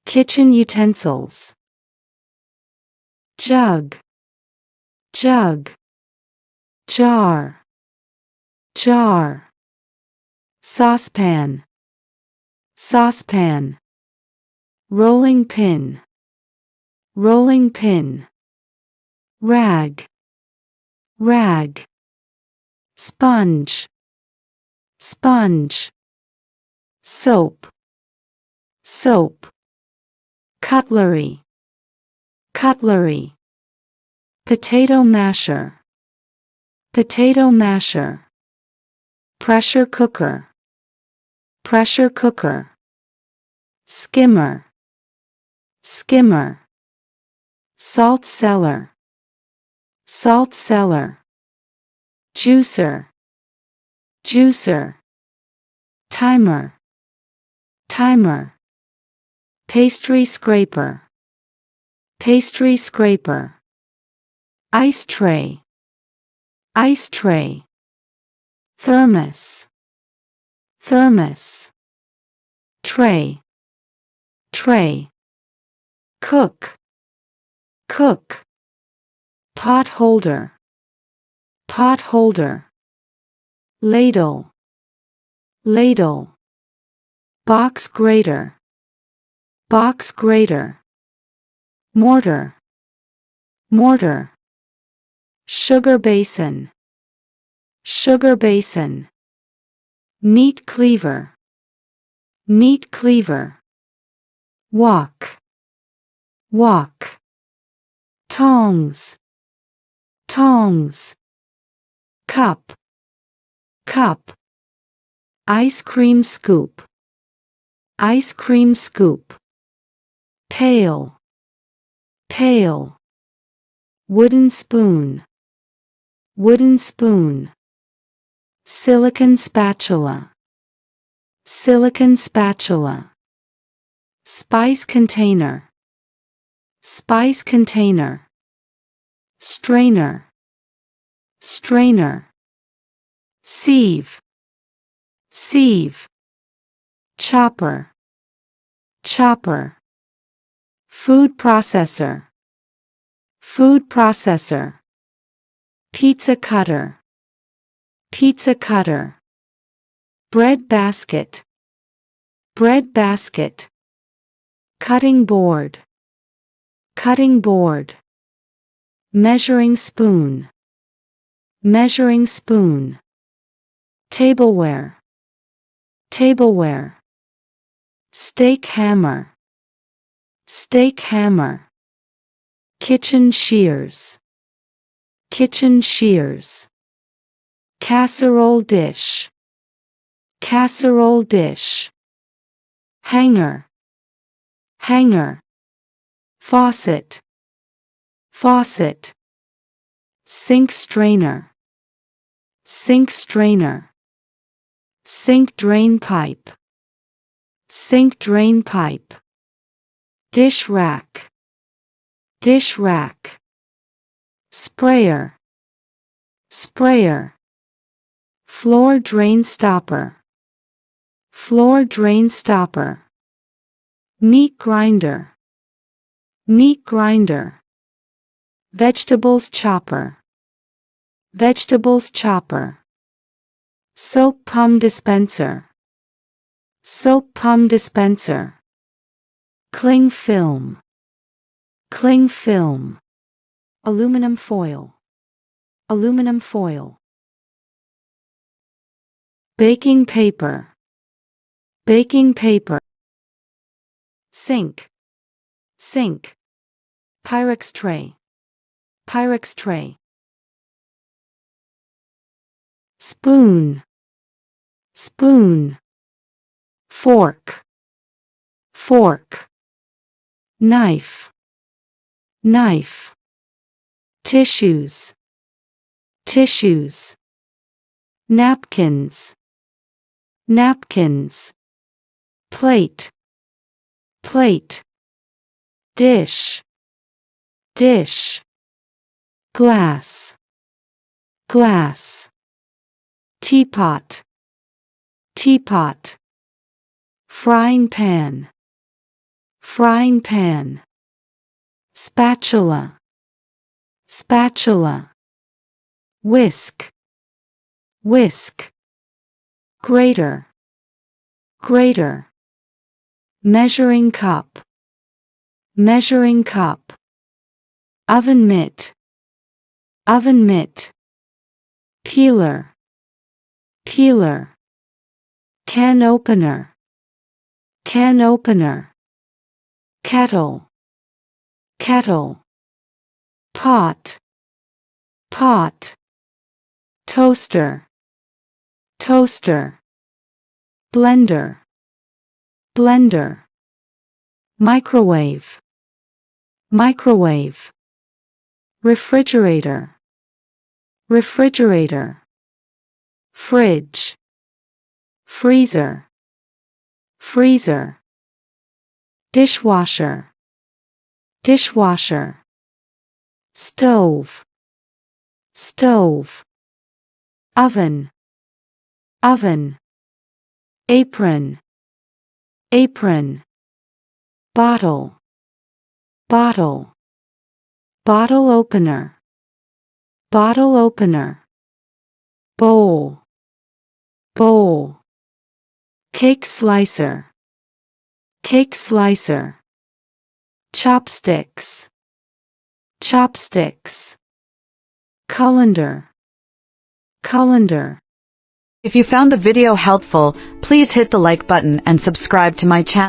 Kitchen utensils. Jug, jug. Jar, jar. Saucepan, saucepan. Rolling pin, rolling pin. Rag, rag. Sponge, sponge. Soap, soap. Cutlery, cutlery. Potato masher, potato masher. Pressure cooker, pressure cooker. Skimmer, skimmer. Salt cellar, salt cellar. Juicer, juicer. Timer, timer. Pastry scraper, pastry scraper. Ice tray, ice tray. Thermos, thermos. Tray, tray. Cook, cook. Pot holder, pot holder. Ladle, ladle. Box grater, box grater. Mortar, mortar. Sugar basin, sugar basin. Meat cleaver, meat cleaver. Wok, wok. Tongs, tongs. Cup, cup. Ice cream scoop, ice cream scoop. Pail, pail. Wooden spoon, wooden spoon. Silicon spatula, silicon spatula. Spice container, spice container. Strainer, strainer. Sieve, sieve. Chopper, chopper. Food processor, food processor. Pizza cutter, pizza cutter. Bread basket, bread basket. Cutting board, cutting board. Measuring spoon, measuring spoon. Tableware, tableware. Steak hammer, steak hammer. Kitchen shears, kitchen shears. Casserole dish, casserole dish. Hanger, hanger. Faucet, faucet. Sink strainer, sink strainer. Sink drain pipe, sink drain pipe. Dish rack, dish rack. Sprayer, sprayer. Floor drain stopper, floor drain stopper. Meat grinder, meat grinder. Vegetables chopper, vegetables chopper. Soap pump dispenser, soap pump dispenser. Cling film, cling film. Aluminum foil, aluminum foil. Baking paper, baking paper. Sink, sink. Pyrex tray, Pyrex tray. Spoon, spoon. Fork, fork. Knife, knife. Tissues, tissues. Napkins, napkins. Plate, plate. Dish, dish. Glass, glass. Teapot, teapot. Frying pan, frying pan, spatula, spatula, whisk, whisk, grater, grater, measuring cup, measuring cup, oven mitt, oven mitt, peeler, peeler, can opener, can opener, kettle, kettle, pot, pot, toaster, toaster, blender, blender, microwave, microwave, refrigerator, refrigerator, fridge, freezer, freezer, dishwasher, dishwasher, stove, stove, oven, oven, apron, apron, bottle, bottle, bottle opener, bottle opener, bowl, bowl, cake slicer, cake slicer, chopsticks, chopsticks, colander, colander. If you found the video helpful, please hit the like button and subscribe to my channel.